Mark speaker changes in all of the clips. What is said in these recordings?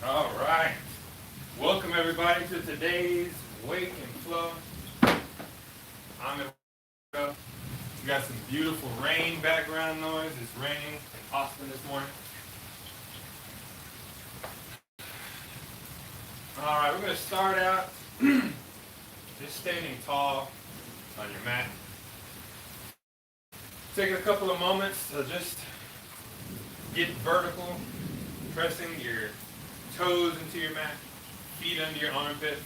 Speaker 1: All right. Welcome everybody to today's Wake and Flow. I'm Joe. We got some beautiful rain background noise. It's raining in Austin this morning. All right, we're going to start out just standing tall on your mat. Taking a couple of moments to just get vertical, pressing your toes into your mat, feet under your armpits.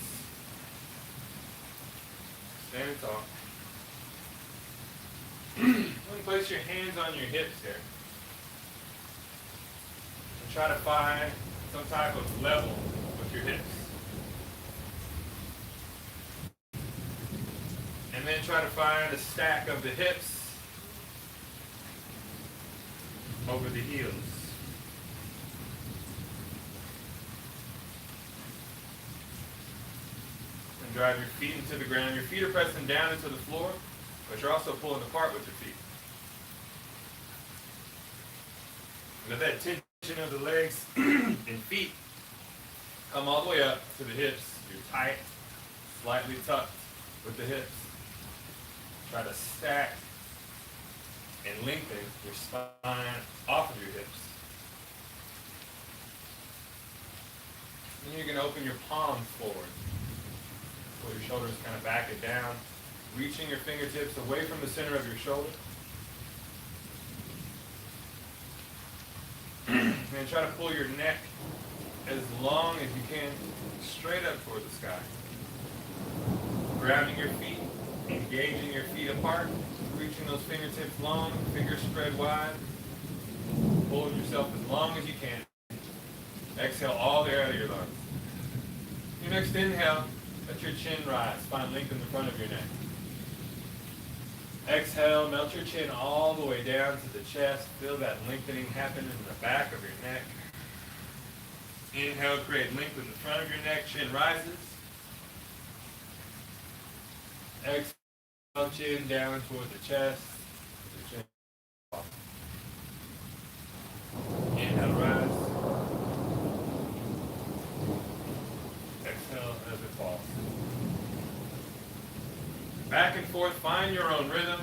Speaker 1: Standing tall. Place your hands on your hips here. and try to find some type of level with your hips. And then try to find a stack of the hips over the heels. And drive your feet into the ground. Your feet are pressing down into the floor, but you're also pulling apart with your feet. Let that tension of the legs and feet come all the way up to the hips. You're tight, slightly tucked with the hips. Try to stack and lengthen your spine off of your hips. Then you're going to open your palms forward. Pull your shoulders kind of back and down, reaching your fingertips away from the center of your shoulder. And try to pull your neck as long as you can straight up toward the sky. Grounding your feet, engaging your feet apart, reaching those fingertips long, fingers spread wide. Pulling yourself as long as you can. Exhale all the air out of your lungs. Your next inhale, let your chin rise, spine lengthen the front of your neck. Exhale, melt your chin all the way down to the chest. Feel that lengthening happen in the back of your neck. Inhale, create length in the front of your neck, chin rises. Exhale, chin down toward the chest. The chin off. Inhale, rise. Exhale as it falls. Back and forth, find your own rhythm.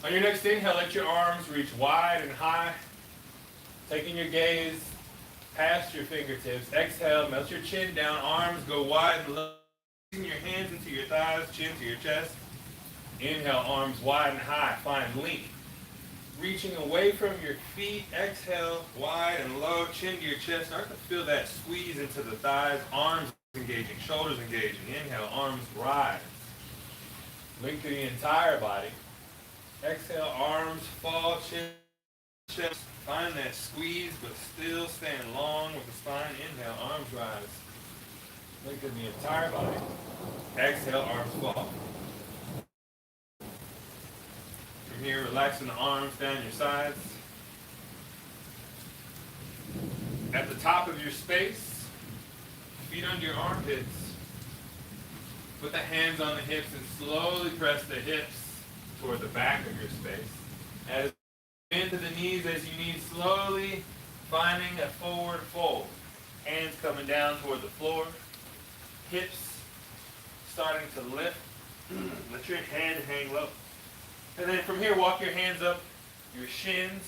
Speaker 1: On your next inhale, let your arms reach wide and high, taking your gaze past your fingertips. Exhale, melt your chin down, arms go wide and low. Placing your hands into your thighs, chin to your chest. Inhale, arms wide and high, find length. Reaching away from your feet, exhale, wide and low, chin to your chest. Start to feel that squeeze into the thighs, arms engaging, shoulders engaging. Inhale, arms rise. Lengthen the entire body. Exhale, arms fall, chin, chest. Find that squeeze, but still stand long with the spine. Inhale, arms rise. Lengthen the entire body. Exhale, arms fall. From here, relaxing the arms down your sides. At the top of your space, feet under your armpits. Put the hands on the hips and slowly press the hips toward the back of your space. As into the knees as you need, slowly finding a forward fold. Hands coming down toward the floor. Hips starting to lift. Let your hand hang low. And then from here, walk your hands up your shins,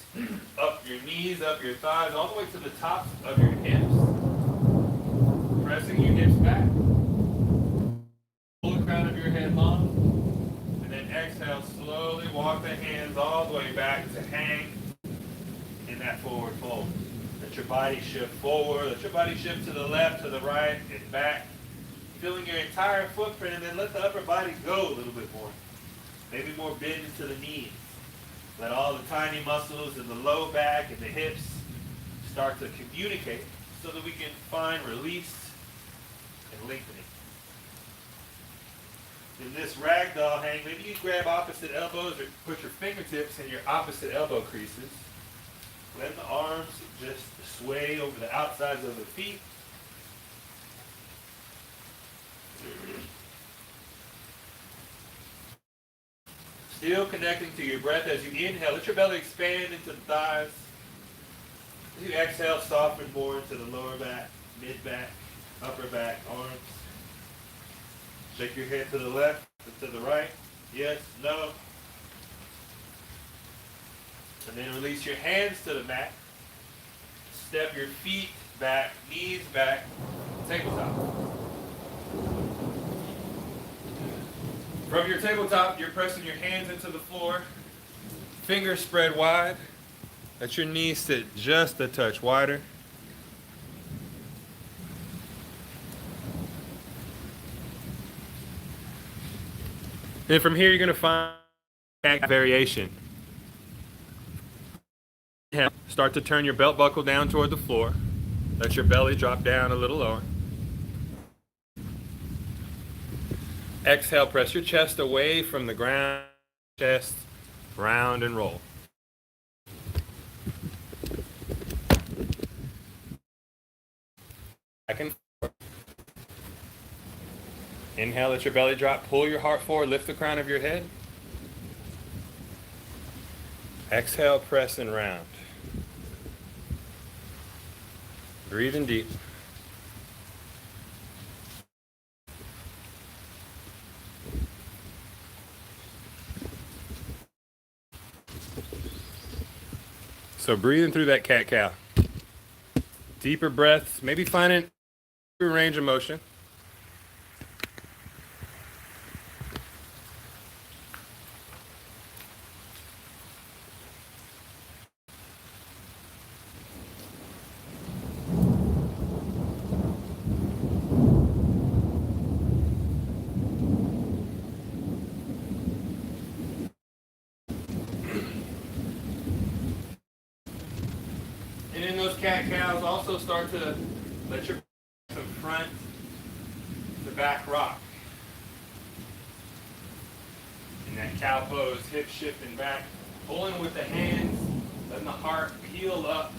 Speaker 1: up your knees, up your thighs, all the way to the tops of your hips. Pressing your hips back. Pull the crown of your head long. And then exhale, slowly walk the hands all the way back to hang in that forward fold. Let your body shift forward. Let your body shift to the left, to the right, and back. Feeling your entire footprint, and then let the upper body go a little bit more. Maybe more bend into the knees. Let all the tiny muscles in the low back and the hips start to communicate so that we can find release and lengthening. In this ragdoll hang, maybe you grab opposite elbows or put your fingertips in your opposite elbow creases. Let the arms just sway over the outsides of the feet. Still connecting to your breath as you inhale. Let your belly expand into the thighs. As you exhale, soften more into the lower back, mid back, upper back, arms. Shake your head to the left and to the right. Yes, no. And then release your hands to the mat. Step your feet back, knees back, tabletop. From your tabletop, you're pressing your hands into the floor. Fingers spread wide. Let your knees sit just a touch wider. Then from here, you're going to find cat variation. Start to turn your belt buckle down toward the floor. Let your belly drop down a little lower. Exhale, press your chest away from the ground. Chest, round and roll. Back and forth. Inhale, let your belly drop. Pull your heart forward, lift the crown of your head. Exhale, press and round. Breathing deep. So breathing through that cat-cow. Deeper breaths, maybe finding range of motion. And in those cat-cows, also start to let your from front to back rock. In that cow pose, hips shifting back, pulling with the hands, letting the heart peel up,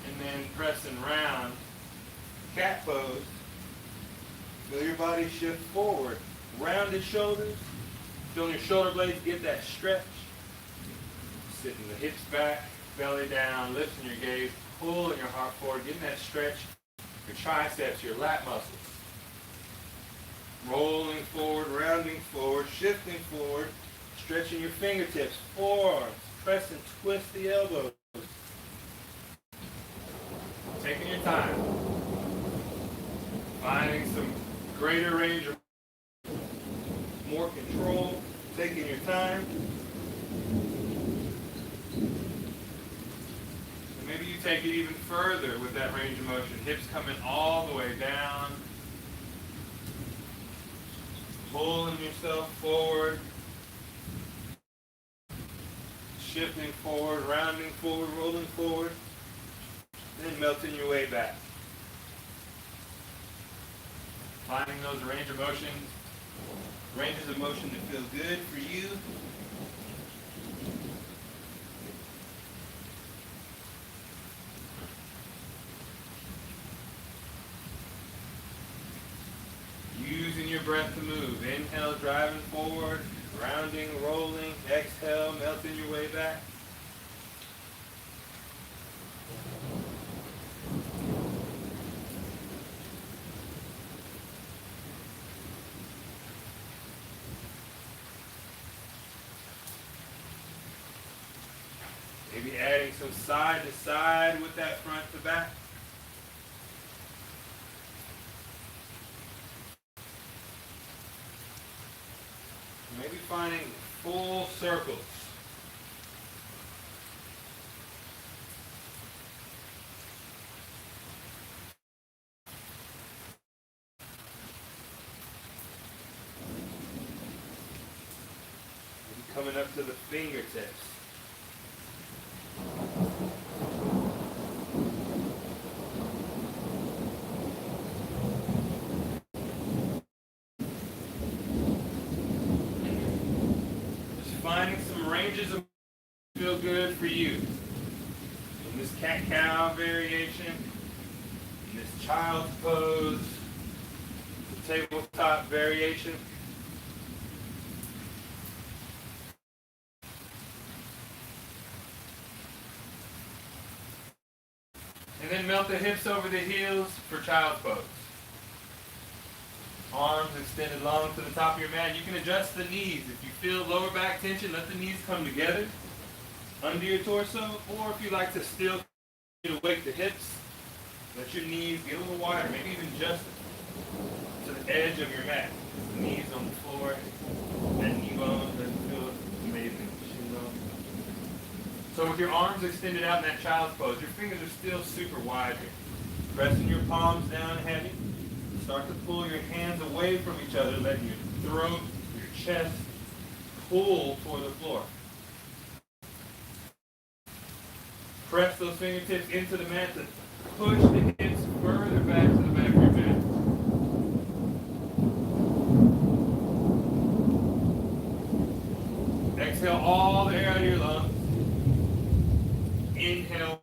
Speaker 1: and then pressing round. Cat pose. Feel your body shift forward. Rounded shoulders. Feeling your shoulder blades get that stretch. Sitting the hips back, belly down, lifting your gaze, pulling your heart forward, getting that stretch. Your triceps, your lat muscles. Rolling forward, rounding forward, shifting forward, stretching your fingertips, forearms, press and twist the elbows. Taking your time. Finding some greater range of more control, taking your time. And maybe you take it even further with that range of motion. Hips coming all the way down. Pulling yourself forward. Shifting forward, rounding forward, rolling forward. Then melting your way back. Finding those ranges of motion that feel good for you. Using your breath to move. Inhale, driving forward, rounding, rolling. Exhale, melting your way back. Maybe adding some side to side with that front to back. Maybe finding full circles. Maybe coming up to the fingertips. Finding some ranges of feel good for you. In this cat-cow variation, in this child's pose, the tabletop variation. And then melt the hips over the heels for child's pose. Arms extended long to the top of your mat. You can adjust the knees. If you feel lower back tension, let the knees come together under your torso. Or if you like to still wake the hips, let your knees get a little wider, maybe even just to the edge of your mat. The knees on the floor, that knee bone doesn't feel amazing. So with your arms extended out in that child's pose, your fingers are still super wide here. Pressing your palms down heavy. Start to pull your hands away from each other, letting your throat, your chest pull toward the floor. Press those fingertips into the mat to push the hips further back to the back of your mat. Exhale all the air out of your lungs. Inhale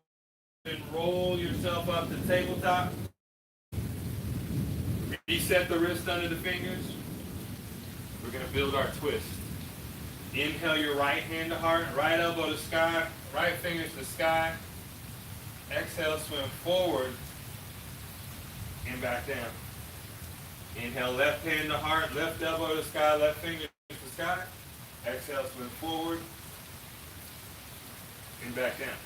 Speaker 1: and roll yourself up to tabletop. Reset the wrist under the fingers. We're going to build our twist. Inhale your right hand to heart, right elbow to sky, right fingers to sky. Exhale, swim forward and back down. Inhale, left hand to heart, left elbow to sky, left finger to sky. Exhale, swim forward and back down.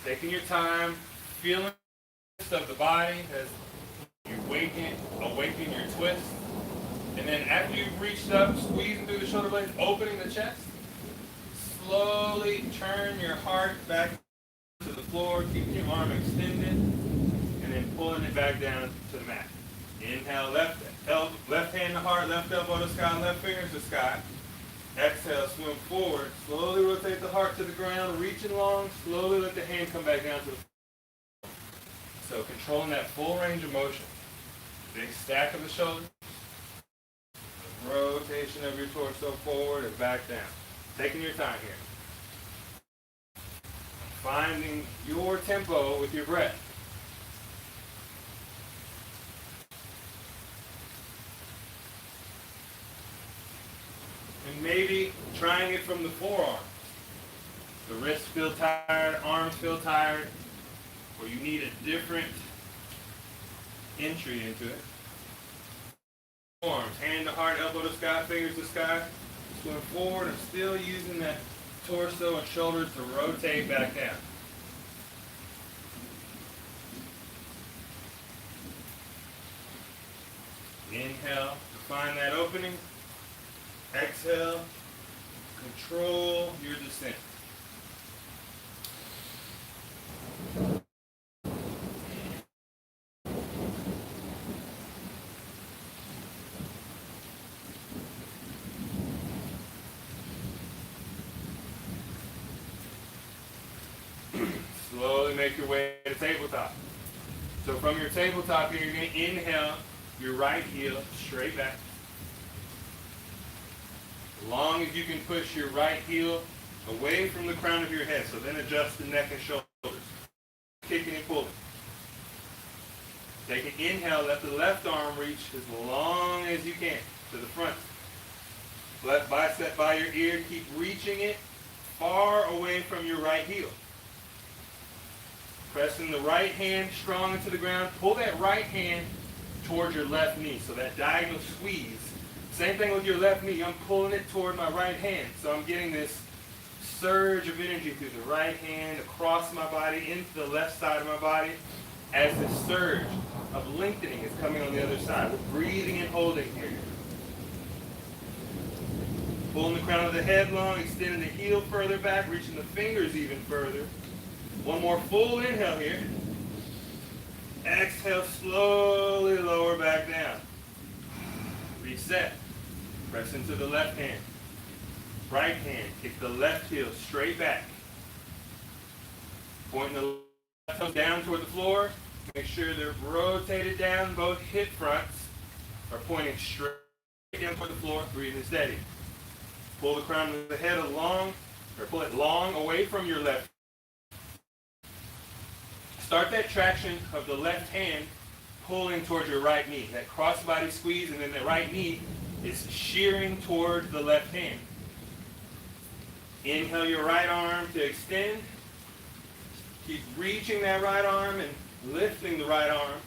Speaker 1: Taking your time, feeling of the body as you awaken your twist. And then after you've reached up, squeezing through the shoulder blades, opening the chest, slowly turn your heart back to the floor, keeping your arm extended, and then pulling it back down to the mat. Inhale, left hand to heart, left elbow to sky, left fingers to sky. Exhale, swim forward. Slowly rotate the heart to the ground, reaching long. Slowly let the hand come back down to the floor. So controlling that full range of motion. Big stack of the shoulders. Rotation of your torso forward and back down. Taking your time here. Finding your tempo with your breath. And maybe trying it from the forearms. The wrists feel tired, arms feel tired, or you need a different entry into it. Arms, hand to heart, elbow to sky, fingers to sky. Swim forward and still using that torso and shoulders to rotate back down. Inhale to find that opening. Exhale, control your descent. Slowly make your way to tabletop. So from your tabletop here, you're going to inhale your right heel straight back. As long as you can push your right heel away from the crown of your head, so then adjust the neck and shoulders. Kicking and pulling. Take an inhale, let the left arm reach as long as you can to the front. Left bicep by your ear, keep reaching it far away from your right heel. Pressing the right hand strong into the ground. Pull that right hand towards your left knee. So that diagonal squeeze. Same thing with your left knee. I'm pulling it toward my right hand. So I'm getting this surge of energy through the right hand, across my body, into the left side of my body, as this surge of lengthening is coming on the other side. We're breathing and holding here. Pulling the crown of the head long, extending the heel further back, reaching the fingers even further. One more full inhale here. Exhale, slowly lower back down. Reset. Press into the left hand. Right hand, kick the left heel straight back. Pointing the left toe down toward the floor. Make sure they're rotated down. Both hip fronts are pointing straight down toward the floor. Breathing steady. Pull the crown of the head along, or pull it long away from your left. Start that traction of the left hand pulling towards your right knee. That crossbody squeeze, and then the right knee is shearing toward the left hand. Inhale your right arm to extend. Keep reaching that right arm and lifting the right arm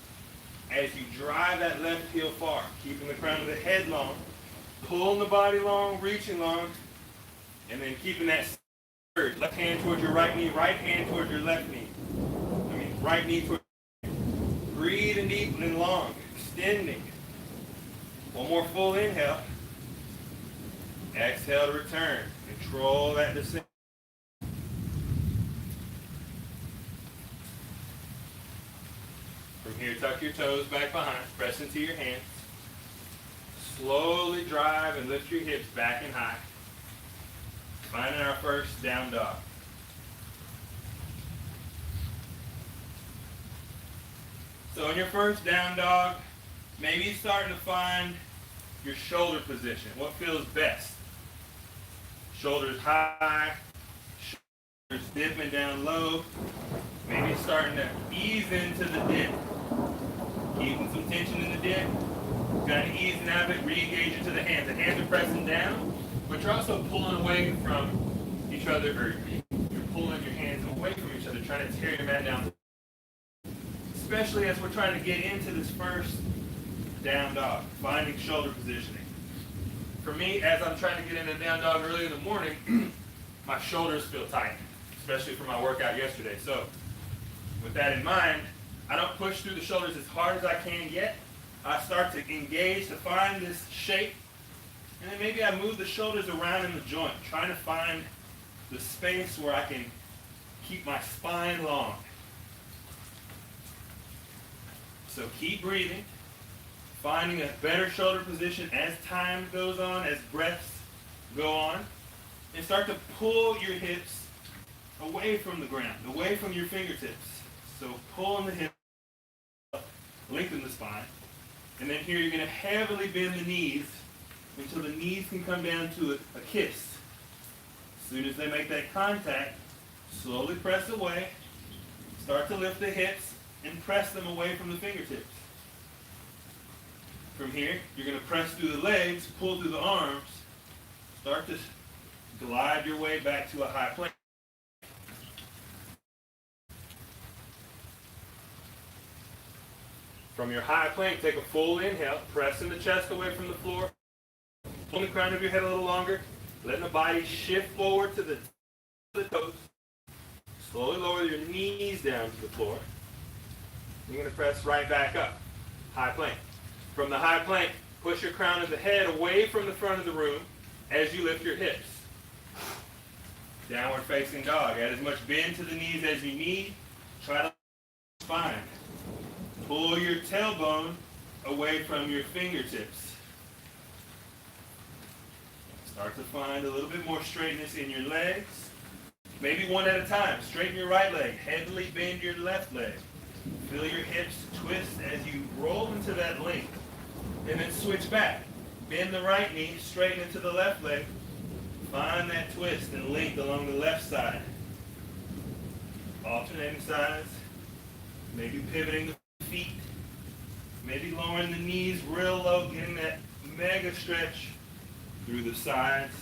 Speaker 1: as you drive that left heel far. Keeping the crown of the head long. Pulling the body long, reaching long, and then keeping that surge. Left hand towards your right knee, right hand towards your left knee. Right knee towards breathing deep and long, extending. One more full inhale. Exhale to return. Control that descent. From here, tuck your toes back behind, press into your hands. Slowly drive and lift your hips back and high. Finding our first down dog. So in your first down dog, maybe you're starting to find your shoulder position. What feels best? Shoulders high, shoulders dipping down low. Maybe starting to ease into the dip. Keeping some tension in the dip. Kind of easing out of it, re-engage into the hands. The hands are pressing down, but you're also pulling away from each other, or you're pulling your hands away from each other, trying to tear your mat down. Especially as we're trying to get into this first down dog, finding shoulder positioning. For me, as I'm trying to get into down dog early in the morning, my shoulders feel tight, especially for my workout yesterday. So with that in mind, I don't push through the shoulders as hard as I can yet. I start to engage to find this shape, and then maybe I move the shoulders around in the joint, trying to find the space where I can keep my spine long. So keep breathing, finding a better shoulder position as time goes on, as breaths go on, and start to pull your hips away from the ground, away from your fingertips. So pulling the hips up, lengthen the spine. And then here you're going to heavily bend the knees until the knees can come down to a kiss. As soon as they make that contact, slowly press away. Start to lift the hips and press them away from the fingertips. From here, you're going to press through the legs, pull through the arms. Start to glide your way back to a high plank. From your high plank, take a full inhale, pressing the chest away from the floor, pulling the crown of your head a little longer, letting the body shift forward to the toes. Slowly lower your knees down to the floor. You're going to press right back up, high plank. From the high plank, push your crown of the head away from the front of the room as you lift your hips. Downward facing dog. Add as much bend to the knees as you need. Try to spine. Pull your tailbone away from your fingertips. Start to find a little bit more straightness in your legs. Maybe one at a time. Straighten your right leg. Heavily bend your left leg. Feel your hips twist as you roll into that length. And then switch back. Bend the right knee, straighten into the left leg. Find that twist and length along the left side. Alternating sides. Maybe pivoting the feet. Maybe lowering the knees real low, getting that mega stretch through the sides.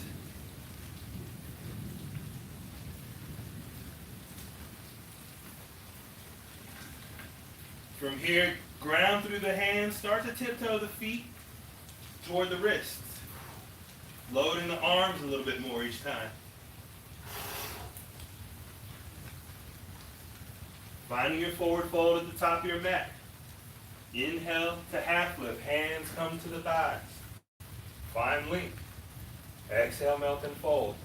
Speaker 1: From here, ground through the hands. Start to tiptoe the feet toward the wrists. Loading the arms a little bit more each time. Finding your forward fold at the top of your mat. Inhale to half lift. Hands come to the thighs. Find length. Exhale, melt and fold.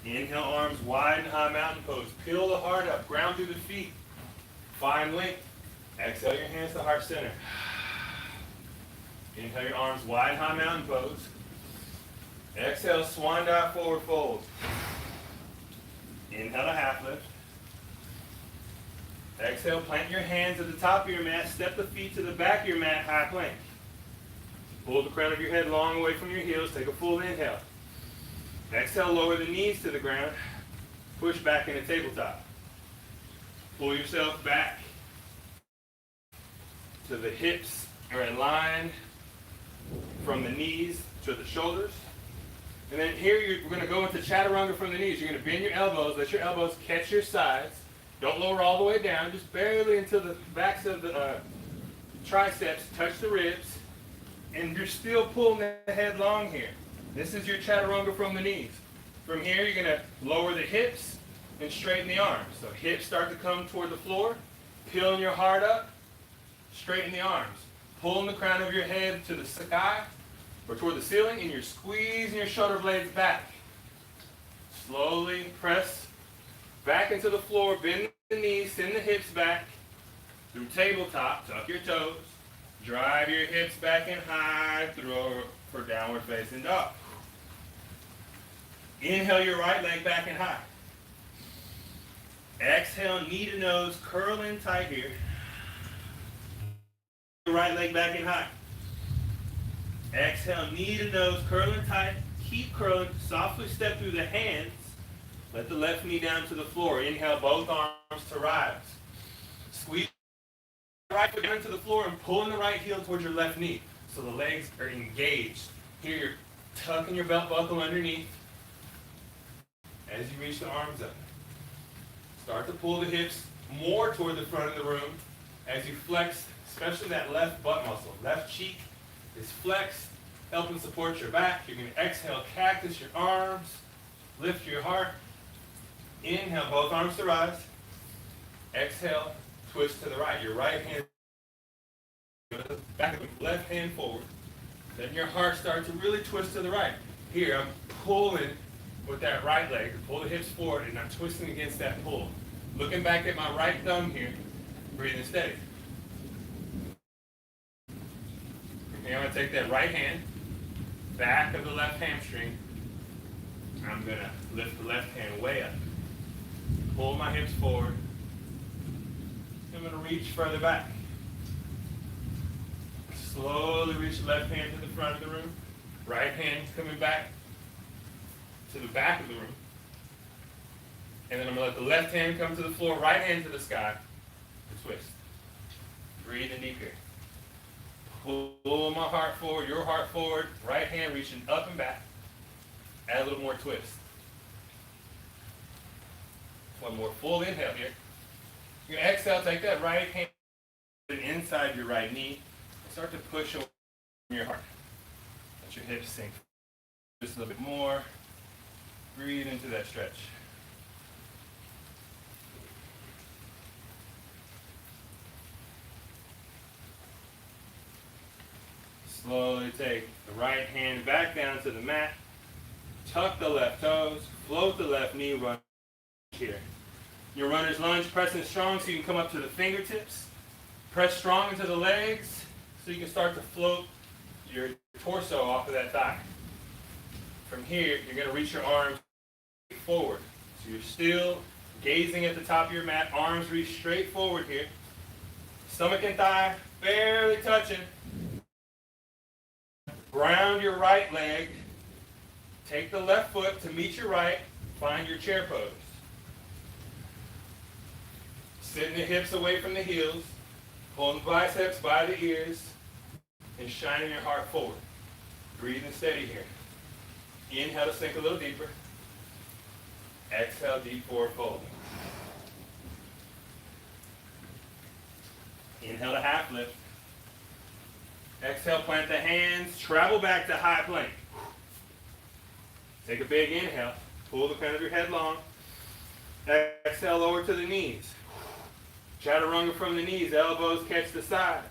Speaker 1: Inhale, arms wide and high mountain pose. Peel the heart up. Ground through the feet. Find length. Exhale your hands to heart center. Inhale your arms wide, high mountain pose. Exhale, swan dive, forward fold. Inhale to half lift. Exhale, plant your hands at the top of your mat. Step the feet to the back of your mat, high plank. Pull the crown of your head long away from your heels. Take a full inhale. Exhale, lower the knees to the ground. Push back into tabletop. Pull yourself back to the hips are in line from the knees to the shoulders. And then here we're going to go into chaturanga from the knees. You're going to bend your elbows. Let your elbows catch your sides. Don't lower all the way down. Just barely until the backs of the triceps touch the ribs. And you're still pulling the head long here. This is your chaturanga from the knees. From here, you're going to lower the hips and straighten the arms. So hips start to come toward the floor. Peeling your heart up. Straighten the arms. Pulling the crown of your head to the sky. or toward the ceiling, and you're squeezing your shoulder blades back. Slowly press back into the floor, bend the knees, send the hips back. Through tabletop, tuck your toes. Drive your hips back and high, throw for downward facing dog. Inhale your right leg back and high. Exhale, knee to nose, curl in tight here. Right leg back and high. Exhale, knee to nose, curl in tight. Keep curling. Softly step through the hands. Let the left knee down to the floor. Inhale, both arms to rise. Squeeze the right foot down to the floor and pulling the right heel towards your left knee. So the legs are engaged. Here you're tucking your belt buckle underneath as you reach the arms up. Start to pull the hips more toward the front of the room as you flex, especially that left butt muscle. Left cheek is flexed, helping support your back. You're going to exhale, cactus your arms, lift your heart. Inhale, both arms to rise. Exhale, twist to the right. Your right hand back, left hand forward. Then your heart starts to really twist to the right. Here, I'm pulling with that right leg. Pull the hips forward, and I'm twisting against that pull. Looking back at my right thumb here, breathing steady. Okay, I'm going to take that right hand, back of the left hamstring. I'm going to lift the left hand way up. Pull my hips forward. I'm going to reach further back. Slowly reach the left hand to the front of the room. Right hand coming back to the back of the room. And then I'm going to let the left hand come to the floor, right hand to the sky, to twist. Breathe in deep here. Pull my heart forward, your heart forward, right hand reaching up and back. Add a little more twist. One more full inhale here. You're going to exhale, take that right hand inside your right knee, and start to push away from your heart. Let your hips sink just a little bit more. Breathe into that stretch. Slowly take the right hand back down to the mat. Tuck the left toes. Float the left knee. Run here. Your runner's lunge, pressing strong so you can come up to the fingertips. Press strong into the legs so you can start to float your torso off of that thigh. From here, you're going to reach your arms forward. So you're still gazing at the top of your mat. Arms reach straight forward here. Stomach and thigh barely touching. Ground your right leg. Take the left foot to meet your right. Find your chair pose. Sitting the hips away from the heels. Pulling the biceps by the ears. And shining your heart forward. Breathing steady here. Inhale to sink a little deeper. Exhale, deep forward fold. Inhale to half lift. Exhale, plant the hands, travel back to high plank. Take a big inhale, pull the crown of your head long. Exhale, lower to the knees. Chaturanga from the knees, elbows catch the sides.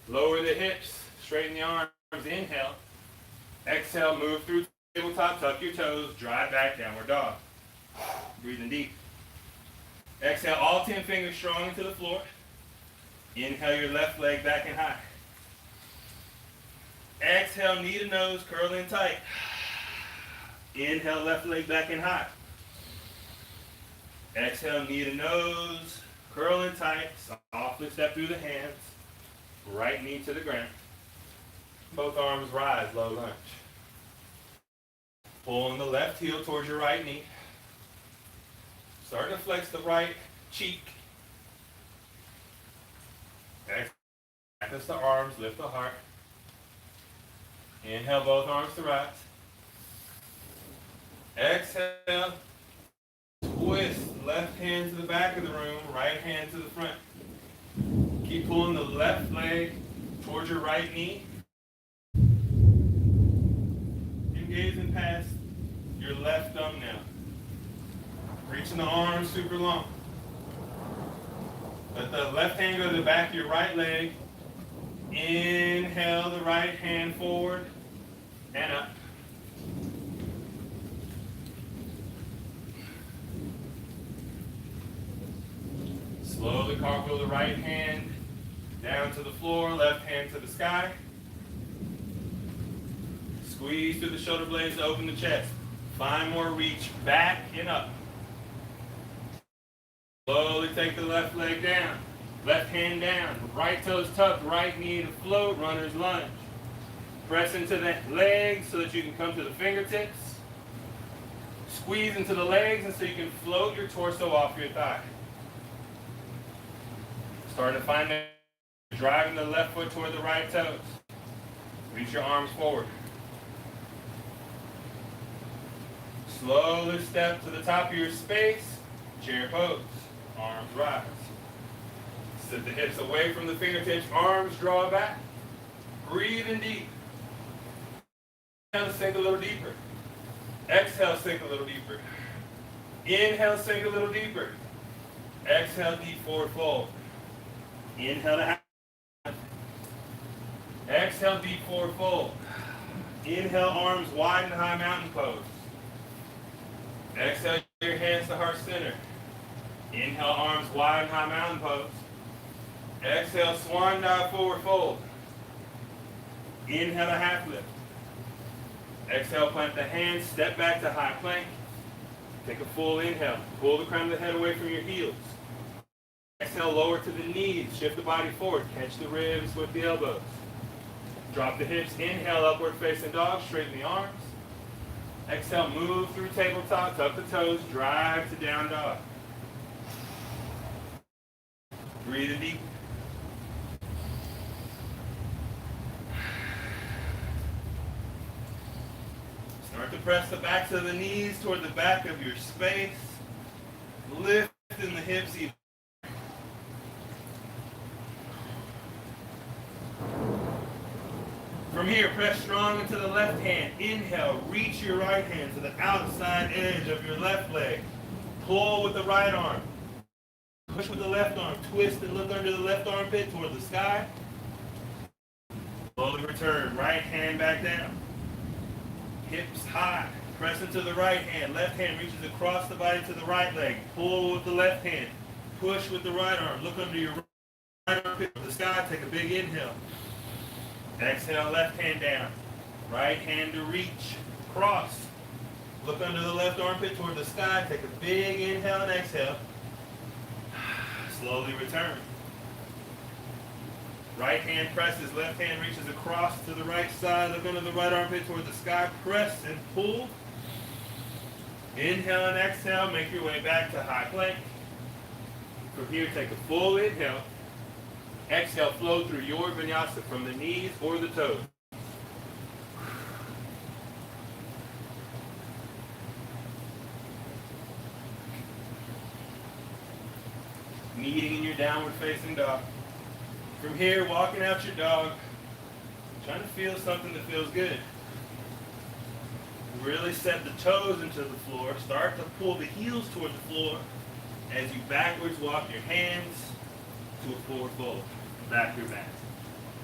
Speaker 1: Lower the hips, straighten the arms, inhale. Exhale, move through tabletop, tuck your toes, drive back, downward dog. Breathing deep. Exhale, all 10 fingers strong into the floor. Inhale your left leg back and high. Exhale, knee to nose, curl in tight. Inhale, left leg back and high. Exhale, knee to nose, curl in tight. Softly step through the hands. Right knee to the ground. Both arms rise, low lunge. Pulling the left heel towards your right knee. Start to flex the right cheek. Exhale the arms, lift the heart. Inhale, both arms to rise. Exhale, twist. Left hand to the back of the room, right hand to the front. Keep pulling the left leg towards your right knee. And gazing past your left thumb now. Reaching the arms super long. Let the left hand go to the back of your right leg. Inhale the right hand forward. and up. Slowly cartwheel the right hand down to the floor, left hand to the sky. Squeeze through the shoulder blades to open the chest. Find more reach back and up. Slowly take the left leg down, left hand down, right toes tucked, right knee to float, runner's lunge. Press into the legs so that you can come to the fingertips. Squeeze into the legs and so you can float your torso off your thigh. Start to find that you're driving the left foot toward the right toes. Reach your arms forward. Slowly step to the top of your space, chair pose, arms rise. Sit the hips away from the fingertips, arms draw back. Breathe in deep. Inhale, sink a little deeper. Exhale, sink a little deeper. Inhale, sink a little deeper. Exhale, deep forward fold. Inhale to half. Exhale, deep forward fold. Inhale, arms wide and high mountain pose. Exhale, your hands to heart center. Inhale, arms wide and high mountain pose. Exhale, swan dive forward fold. Inhale to half lift. Exhale, plant the hands, step back to high plank. Take a full inhale. Pull the crown of the head away from your heels. Exhale, lower to the knees. Shift the body forward. Catch the ribs with the elbows. Drop the hips. Inhale, upward facing dog. Straighten the arms. Exhale, move through tabletop. Tuck the toes. Drive to down dog. Breathe in deep. Start to press the backs of the knees toward the back of your space. Lifting the hips even. From here, press strong into the left hand. Inhale, reach your right hand to the outside edge of your left leg. Pull with the right arm. Push with the left arm. Twist and look under the left armpit toward the sky. Slowly return. Right hand back down. Hips high. Press into the right hand. Left hand reaches across the body to the right leg. Pull with the left hand. Push with the right arm. Look under your right armpit toward the sky. Take a big inhale. Exhale, left hand down. Right hand to reach. Cross. Look under the left armpit toward the sky. Take a big inhale and exhale. Slowly return. Right hand presses, left hand reaches across to the right side. Look under the right armpit toward the sky. Press and pull. Inhale and exhale. Make your way back to high plank. From here, take a full inhale. Exhale, flow through your vinyasa from the knees or the toes. Kneading in your downward facing dog. From here, walking out your dog, trying to feel something that feels good. Really set the toes into the floor. Start to pull the heels toward the floor as you backwards walk your hands to a forward fold. Back your back.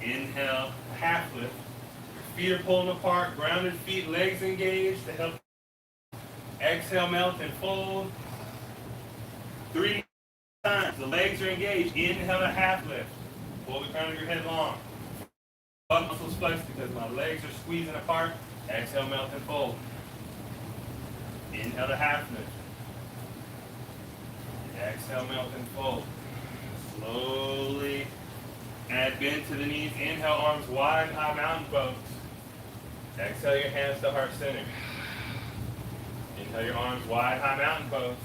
Speaker 1: Inhale, half lift. Your feet are pulling apart, grounded feet, legs engaged to help. Exhale, melt and fold. 3 times. The legs are engaged. Inhale to half lift. Pull the crown of your head long. Muscles flexed because my legs are squeezing apart. Exhale, melt and fold. Inhale to half lift. Exhale, melt and fold. Slowly add bend to the knees. Inhale, arms wide, high mountain pose. Exhale, your hands to heart center. Inhale, your arms wide, high mountain pose.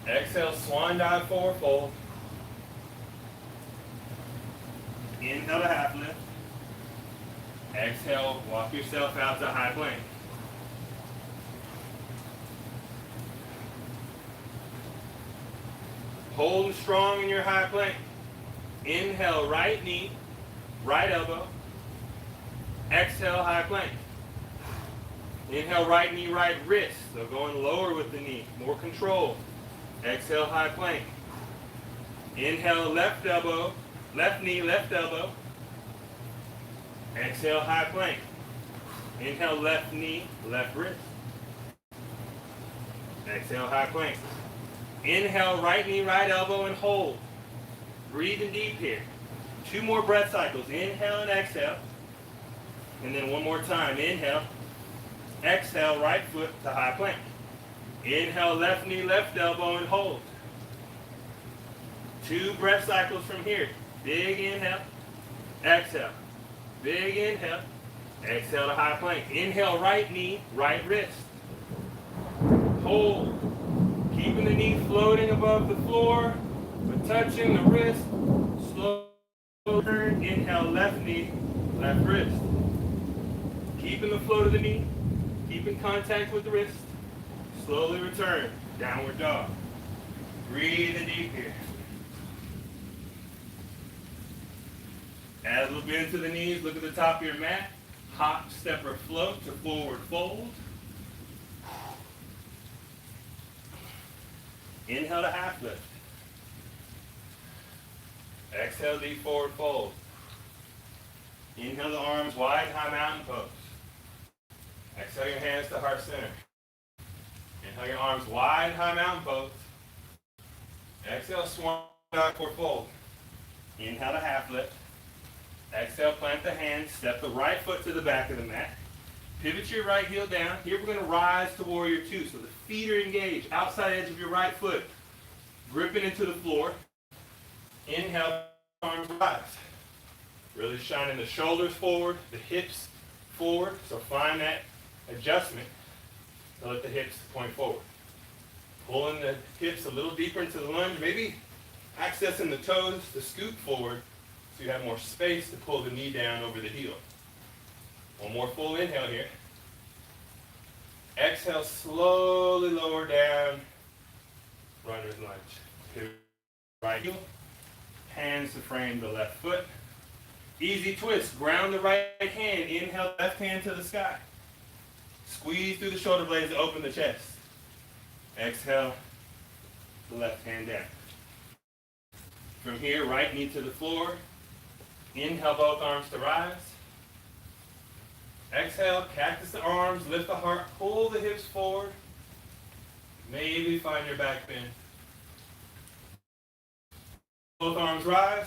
Speaker 1: Exhale, swan dive forward fold. Inhale to half lift. Exhale, walk yourself out to high plank. Hold strong in your high plank. Inhale, right knee, right elbow. Exhale, high plank. Inhale, right knee, right wrist. So going lower with the knee, more control. Exhale, high plank. Inhale, left elbow, left knee, left elbow. Exhale, high plank. Inhale, left knee, left wrist. Exhale, high plank. Inhale, right knee, right elbow, and hold. Breathing deep here. 2 more breath cycles. Inhale and exhale. And then one more time. Inhale. Exhale, right foot to high plank. Inhale, left knee, left elbow, and hold. 2 breath cycles from here. Big inhale. Exhale. Big inhale. Exhale to high plank. Inhale, right knee, right wrist. Hold. Keeping the knee floating above the floor, but touching the wrist. Slow turn. Inhale, left knee, left wrist. Keeping the float of the knee. Keeping contact with the wrist. Slowly return. Downward dog. Breathing deep here. Add a little bend to the knees. Look at the top of your mat. Hop, step, or float to forward fold. Inhale to half lift. Exhale, deep forward fold. Inhale the arms wide, high mountain pose. Exhale your hands to heart center. Inhale your arms wide, high mountain pose. Exhale, swan dive forward fold. Inhale to half lift. Exhale, plant the hands, step the right foot to the back of the mat. Pivot your right heel down. Here we're going to rise to warrior 2. So the feet are engaged, outside edge of your right foot. Gripping into the floor. Inhale, arms rise. Really shining the shoulders forward, the hips forward. So find that adjustment to let the hips point forward. Pulling the hips a little deeper into the lunge. Maybe accessing the toes to scoot forward so you have more space to pull the knee down over the heel. One more full inhale here. Exhale, slowly lower down. Runner's lunge. Pivot right heel. Hands to frame the left foot. Easy twist. Ground the right hand. Inhale, left hand to the sky. Squeeze through the shoulder blades to open the chest. Exhale, the left hand down. From here, right knee to the floor. Inhale, both arms to rise. Exhale, cactus the arms, lift the heart, pull the hips forward. Maybe find your back bend. Both arms rise.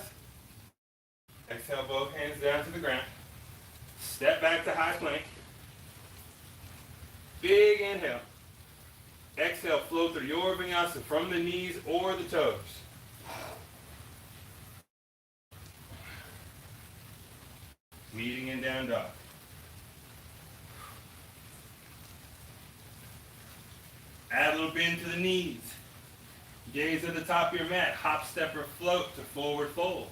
Speaker 1: Exhale, both hands down to the ground. Step back to high plank. Big inhale. Exhale, flow through your vinyasa from the knees or the toes. Meeting in down dog. Add a little bend to the knees. Gaze at the top of your mat. Hop, step, or float to forward fold.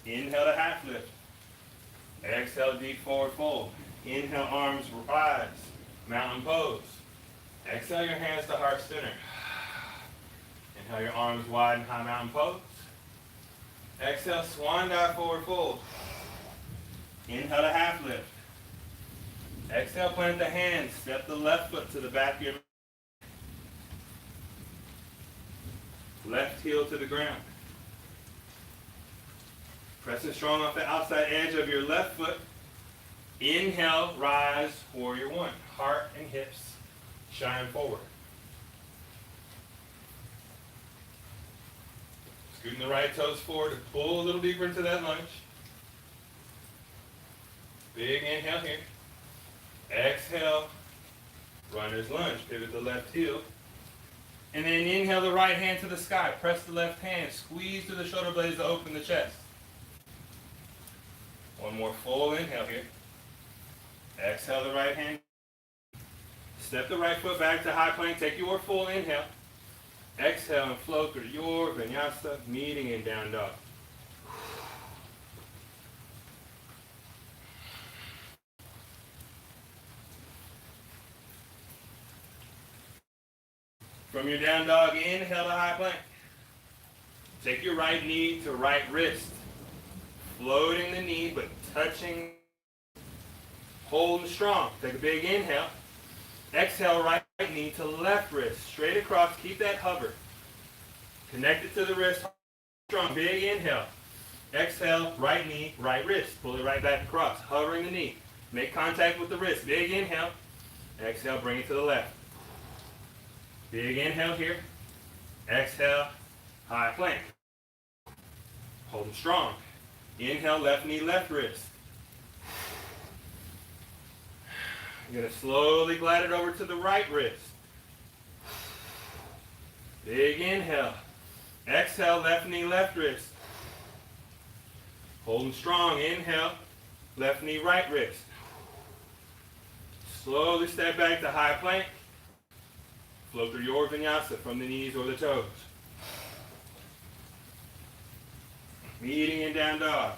Speaker 1: Inhale to half lift. Exhale, deep forward fold. Inhale, arms rise. Mountain pose. Exhale your hands to heart center. Inhale your arms wide and high mountain pose. Exhale, swan dive forward fold. Inhale to half lift. Exhale, plant the hands. Step the left foot to the back of your mat. Left heel to the ground. Pressing strong off the outside edge of your left foot. Inhale, rise, warrior 1. Heart and hips shine forward. Scooting the right toes forward to pull a little deeper into that lunge. Big inhale here. Exhale, runner's lunge. Pivot the left heel. And then inhale the right hand to the sky. Press the left hand. Squeeze through the shoulder blades to open the chest. One more full inhale here. Exhale the right hand. Step the right foot back to high plank. Take your full inhale. Exhale and flow through your vinyasa, meeting in down dog. From your down dog, inhale to high plank. Take your right knee to right wrist. Floating the knee, but touching, holding strong. Take a big inhale. Exhale, right knee to left wrist. Straight across, keep that hover. Connect it to the wrist, strong. Big inhale. Exhale, right knee, right wrist. Pull it right back across, hovering the knee. Make contact with the wrist. Big inhale. Exhale, bring it to the left. Big inhale here. Exhale, high plank. Hold them strong. Inhale, left knee, left wrist. You're going to slowly glide it over to the right wrist. Big inhale. Exhale, left knee, left wrist. Hold them strong. Inhale, left knee, right wrist. Slowly step back to high plank. Flow through your vinyasa from the knees or the toes. Meeting in down dog.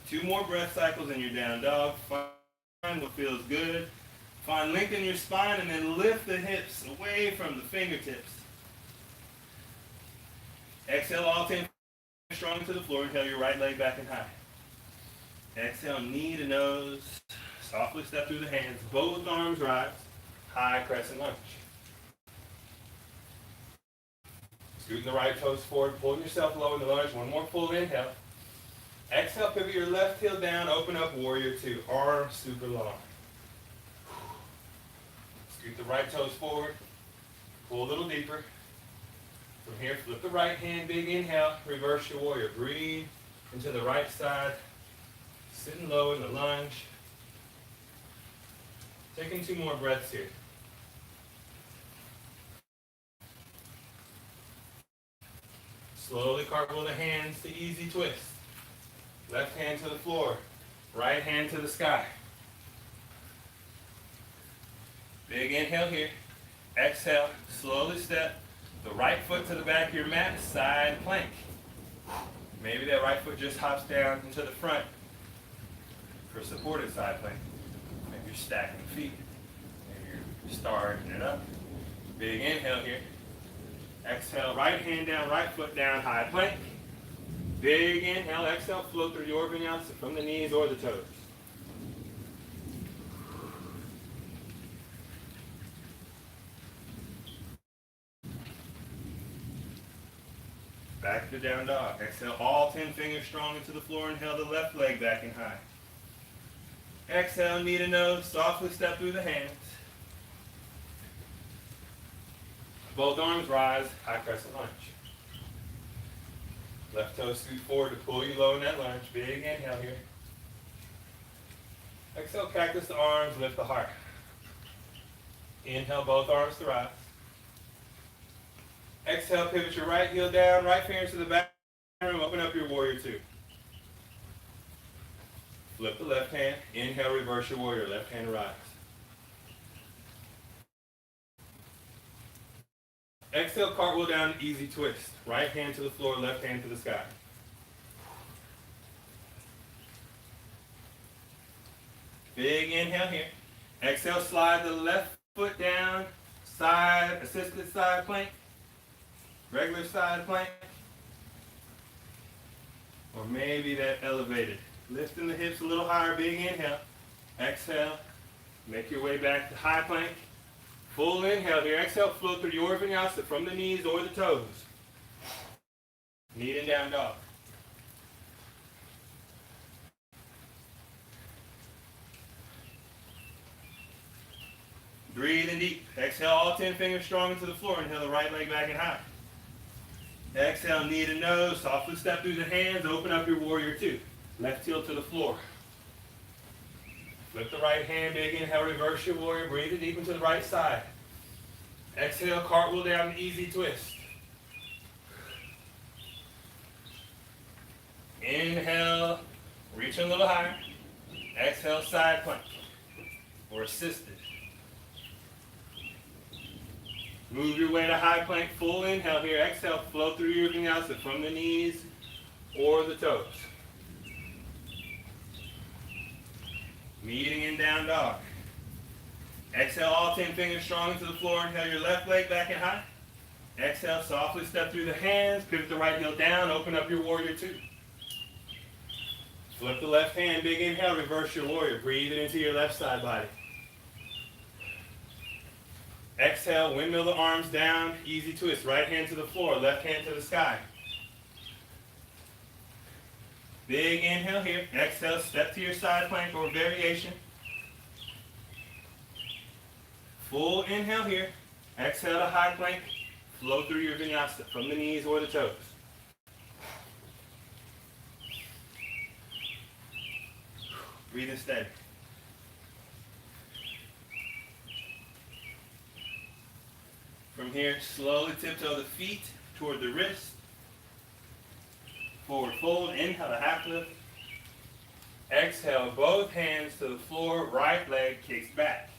Speaker 1: Two more breath cycles in your down dog. Find what feels good. Find lengthen your spine and then lift the hips away from the fingertips. Exhale all 10 strong to the floor. Inhale your right leg back and high. Exhale knee to nose. Softly step through the hands. Both arms rise. High crescent lunge. Scooting the right toes forward. Pulling yourself low in the lunge. One more full inhale. Exhale, pivot your left heel down. Open up warrior two. Arms super long. Scoot the right toes forward. Pull a little deeper. From here, flip the right hand. Big inhale. Reverse your warrior. Breathe into the right side. Sitting low in the lunge. Taking 2 more breaths here. Slowly cartwheel the hands to easy twist. Left hand to the floor. Right hand to the sky. Big inhale here. Exhale. Slowly step the right foot to the back of your mat. Side plank. Maybe that right foot just hops down into the front for supported side plank. Maybe you're stacking feet. Maybe you're starting it up. Big inhale here. Exhale, right hand down, right foot down, high plank. Big inhale, exhale, flow through your vinyasa from the knees or the toes. Back to down dog. Exhale, all 10 fingers strong into the floor. Inhale the left leg back and high. Exhale, knee to nose, softly step through the hands. Both arms rise, high crescent lunge. Left toe scoot forward to pull you low in that lunge. Big inhale here. Exhale, cactus the arms, lift the heart. Inhale, both arms to rise. Exhale, pivot your right heel down, right fingers to the back room, open up your warrior two. Flip the left hand, inhale, reverse your warrior, left hand rise. Exhale, cartwheel down, easy twist. Right hand to the floor, left hand to the sky. Big inhale here. Exhale, slide the left foot down, side, assisted side plank, regular side plank, or maybe that elevated. Lifting the hips a little higher, big inhale. Exhale, make your way back to high plank. Full inhale here. Exhale, flow through your vinyasa from the knees or the toes. Knee and down dog. Breathe in deep. Exhale, all 10 fingers strong into the floor. Inhale the right leg back and high. Exhale, knee to nose. Softly step through the hands. Open up your warrior two. Left heel to the floor. Flip the right hand, big inhale, reverse your warrior, breathe it deep into the right side. Exhale, cartwheel down, easy twist. Inhale, reach a little higher. Exhale, side plank, or assisted. Move your way to high plank, full inhale here. Exhale, flow through your vinyasa from the knees or the toes. Meeting in down dog. Exhale, all 10 fingers strong into the floor. Inhale your left leg back and high. Exhale, softly step through the hands. Pivot the right heel down. Open up your warrior two. Flip the left hand. Big inhale. Reverse your warrior. Breathe it into your left side body. Exhale, windmill the arms down. Easy twist. Right hand to the floor. Left hand to the sky. Big inhale here. Exhale, step to your side plank or variation. Full inhale here. Exhale to high plank. Flow through your vinyasa from the knees or the toes. Breathe and steady. From here, slowly tiptoe the feet toward the wrist. Forward fold, inhale to half lift. Exhale, both hands to the floor, right leg kicks back.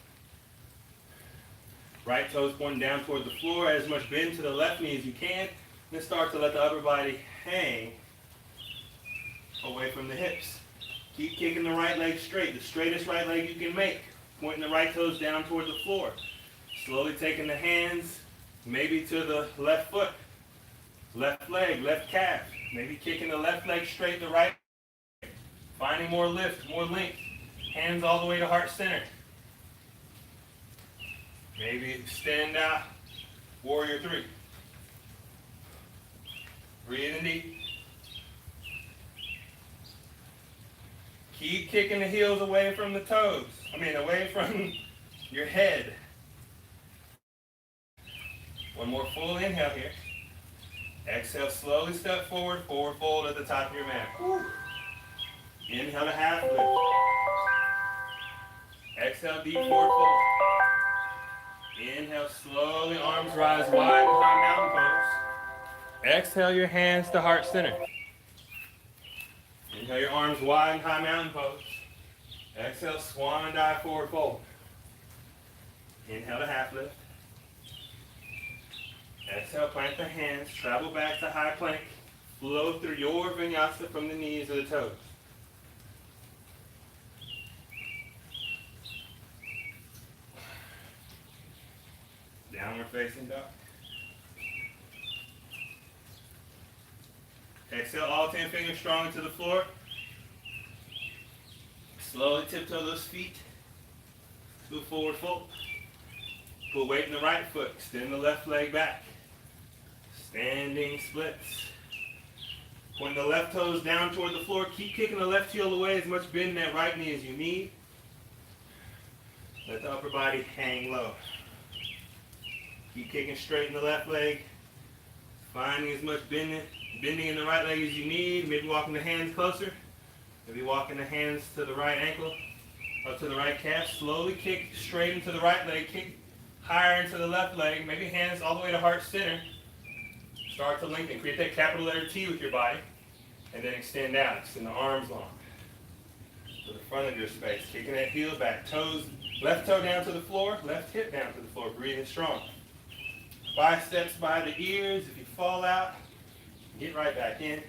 Speaker 1: Right toes pointing down toward the floor, as much bend to the left knee as you can. Then start to let the upper body hang away from the hips. Keep kicking the right leg straight, the straightest right leg you can make. Pointing the right toes down toward the floor. Slowly taking the hands maybe to the left foot, left leg, left calf. Maybe kicking the left leg straight, the right leg. Finding more lift, more length. Hands all the way to heart center. Maybe extend out, warrior three. Breathing deep. Keep kicking the heels away from the toes. Away from your head. One more full inhale here. Exhale, slowly step forward, forward fold at the top of your mat. Woo. Inhale to half lift. Exhale, deep forward fold. Inhale, slowly, arms rise wide in high mountain pose. Exhale your hands to heart center. Inhale your arms wide in high mountain pose. Exhale, swan dive forward fold. Inhale to half lift. Exhale, plant the hands, travel back to high plank. Flow through your vinyasa from the knees or the toes. Downward facing dog. Exhale, all 10 fingers strong into the floor. Slowly tiptoe those feet. Move forward fold. Put weight in the right foot. Extend the left leg back. Standing splits. Point the left toes down toward the floor. Keep kicking the left heel away, as much bend in that right knee as you need. Let the upper body hang low. Keep kicking straight in the left leg. Finding as much bending in the right leg as you need. Maybe walking the hands closer. Maybe walking the hands to the right ankle, up to the right calf. Slowly kick straight into the right leg. Kick higher into the left leg. Maybe hands all the way to heart center. Start to lengthen. Create that capital letter T with your body. And then extend out. Extend the arms long to the front of your space. Kicking that heel back. Toes, left toe down to the floor. Left hip down to the floor. Breathing strong. Biceps by the ears. If you fall out, get right back in.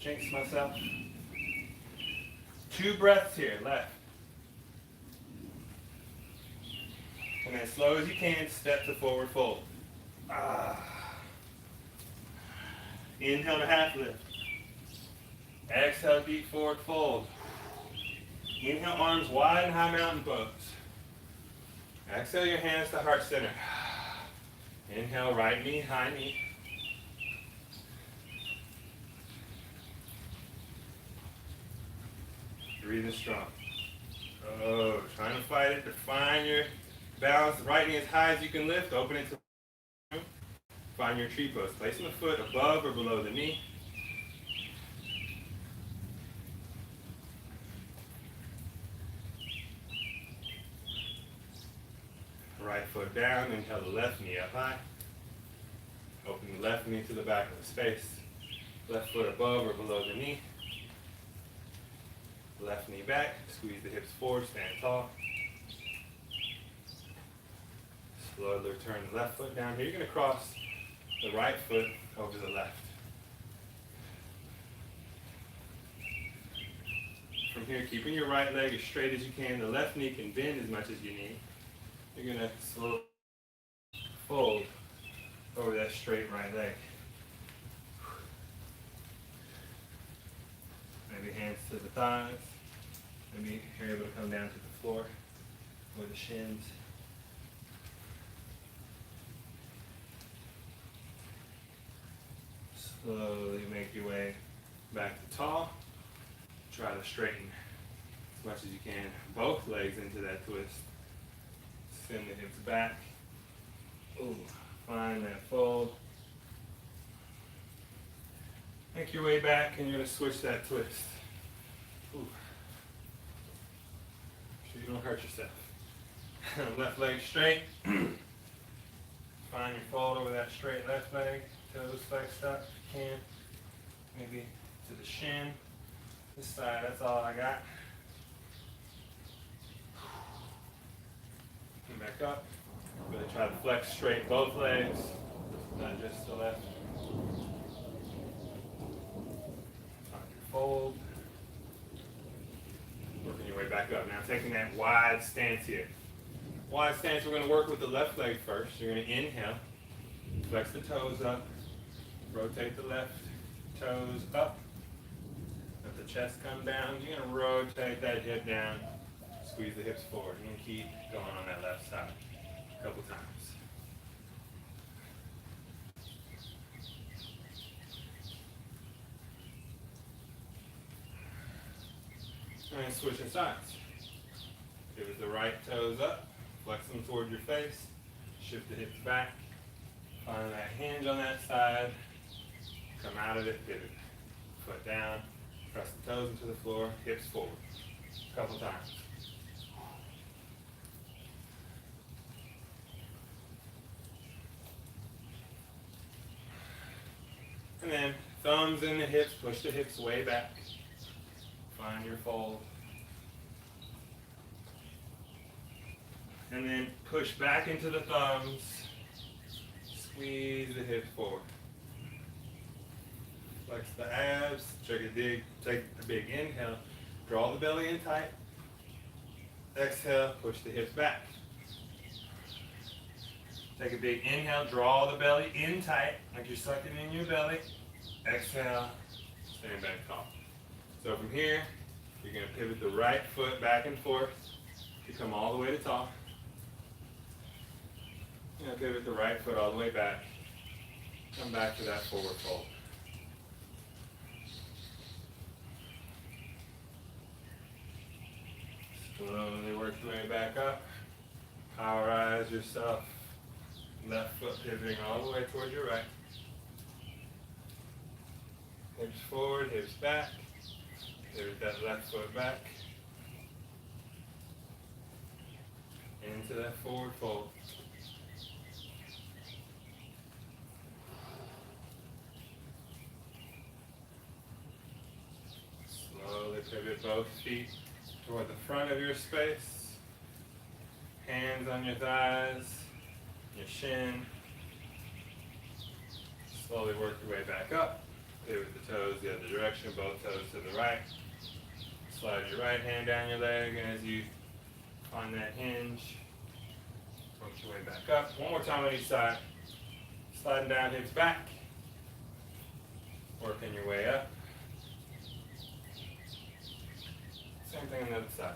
Speaker 1: Jinx myself. 2 breaths here, left. And then slow as you can, step to forward fold. Inhale to half lift. Exhale, deep forward fold. Inhale, arms wide in high mountain pose. Exhale your hands to heart center. Inhale, right knee, high knee. Breathing strong. Oh, trying to fight it. Define your balance. Right knee as high as you can lift. Open it to find your tree pose. Placing the foot above or below the knee. Right foot down. Inhale the left knee up high. Open the left knee to the back of the space. Left foot above or below the knee. Left knee back, squeeze the hips forward, stand tall. Slowly return the left foot down. Here you're going to cross the right foot over the left. From here, keeping your right leg as straight as you can. The left knee can bend as much as you need. You're going to slowly fold over that straight right leg. Maybe hands to the thighs. Maybe you're able to come down to the floor or the shins. Slowly make your way Back to tall. Try to straighten as much as you can both legs into that twist. Send the hips back. Ooh, find that fold. Make your way back and you're going to switch that twist. Ooh. So you don't hurt yourself. Left leg straight. Find your fold over that straight left leg. Toes flexed up if you can. Maybe to the shin. This side, that's all I got. Come back up. Really try to flex straight both legs, not just the left. Find your fold. Working your way back up. Now taking that wide stance here. Wide stance, we're going to work with the left leg first. You're going to inhale, flex the toes up, rotate the left toes up, let the chest come down. You're going to rotate that hip down, squeeze the hips forward. You're going to keep going on that left side a couple times. And switching sides. Pivot the right toes up, flex them toward your face, shift the hips back, find that hinge on that side, come out of it, pivot. Foot down, press the toes into the floor, hips forward. A couple times. And then thumbs in the hips, push the hips way back. Find your fold. And then push back into the thumbs. Squeeze the hips forward. Flex the abs. Take a big inhale. Draw the belly in tight. Exhale, push the hips back. Take a big inhale, draw the belly in tight, like you're sucking in your belly. Exhale, stand back tall. So from here, you're going to pivot the right foot back and forth to come all the way to tall. You're going to pivot the right foot all the way back. Come back to that forward fold. Slowly work your way back up. Powerize yourself. Left foot pivoting all the way towards your right. Hips forward, hips back. Pivot that left foot back. Into that forward fold. Slowly pivot both feet toward the front of your space. Hands on your thighs, your shin. Slowly work your way back up. Pivot the toes the other direction, both toes to the right. Slide your right hand down your leg, and as you find that hinge, work your way back up. One more time on each side. Sliding down, hips back. Working your way up. Same thing on the other side.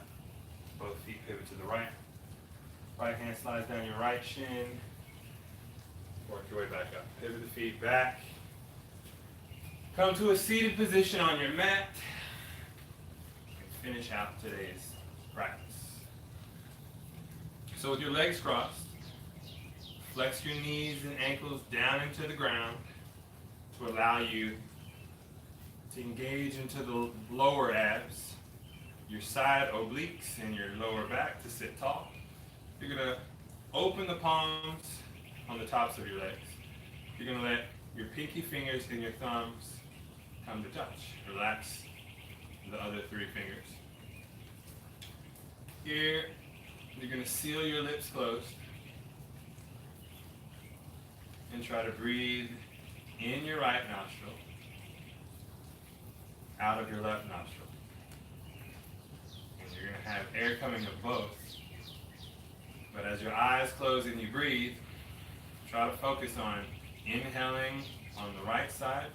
Speaker 1: Both feet pivot to the right. Right hand slides down your right shin. Work your way back up. Pivot the feet back. Come to a seated position on your mat. And finish out today's practice. So with your legs crossed, flex your knees and ankles down into the ground to allow you to engage into the lower abs, your side obliques, and your lower back to sit tall. You're going to open the palms on the tops of your legs. You're going to let your pinky fingers and your thumbs come to touch. Relax the other three fingers. Here, you're going to seal your lips closed and try to breathe in your right nostril, out of your left nostril. And you're going to have air coming of both. But as your eyes close and you breathe, try to focus on inhaling on the right side,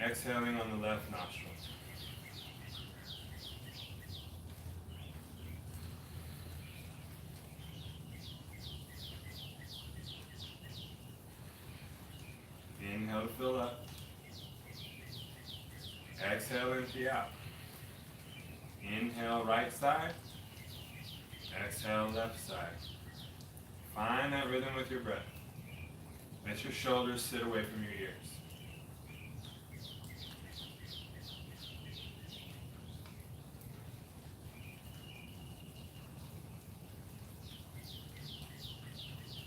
Speaker 1: exhaling on the left nostril. Inhale to fill up. Exhale, empty out. Inhale, right side. Exhale, left side. Find that rhythm with your breath. Let your shoulders sit away from your ears.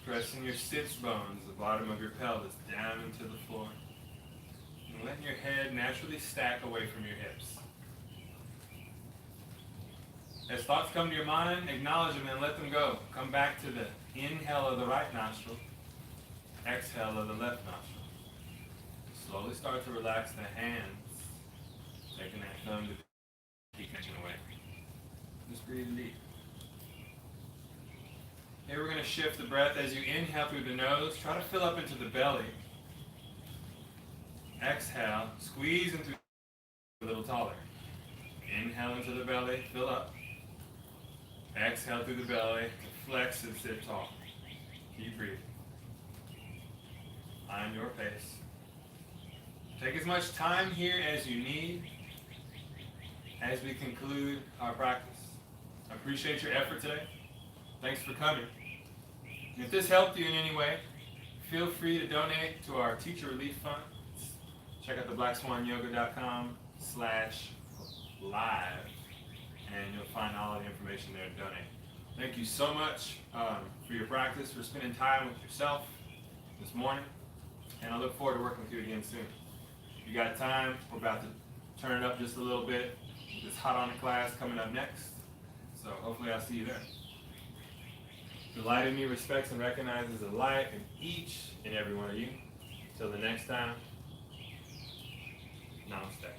Speaker 1: Pressing your sits bones, the bottom of your pelvis, down into the floor. And letting your head naturally stack away from your hips. As thoughts come to your mind, acknowledge them and let them go. Come back to the inhale of the right nostril, exhale of the left nostril. Slowly start to relax the hands, taking that thumb to keep tension away. Just breathe deep. Here we're going to shift the breath as you inhale through the nose. Try to fill up into the belly. Exhale, squeeze into a little taller. Inhale into the belly, fill up. Exhale through the belly to flex and sit tall. Keep breathing. Find your pace. Take as much time here as you need as we conclude our practice. I appreciate your effort today. Thanks for coming. And if this helped you in any way, feel free to donate to our Teacher Relief Fund. Check out the blackswanyoga.com/live and you'll find all of the information there to donate. Thank you so much for your practice, for spending time with yourself this morning, and I look forward to working with you again soon. If you got time, we're about to turn it up just a little bit with this hot on class coming up next, so hopefully I'll see you there. The light in me respects and recognizes the light in each and every one of you. Until the next time, namaste.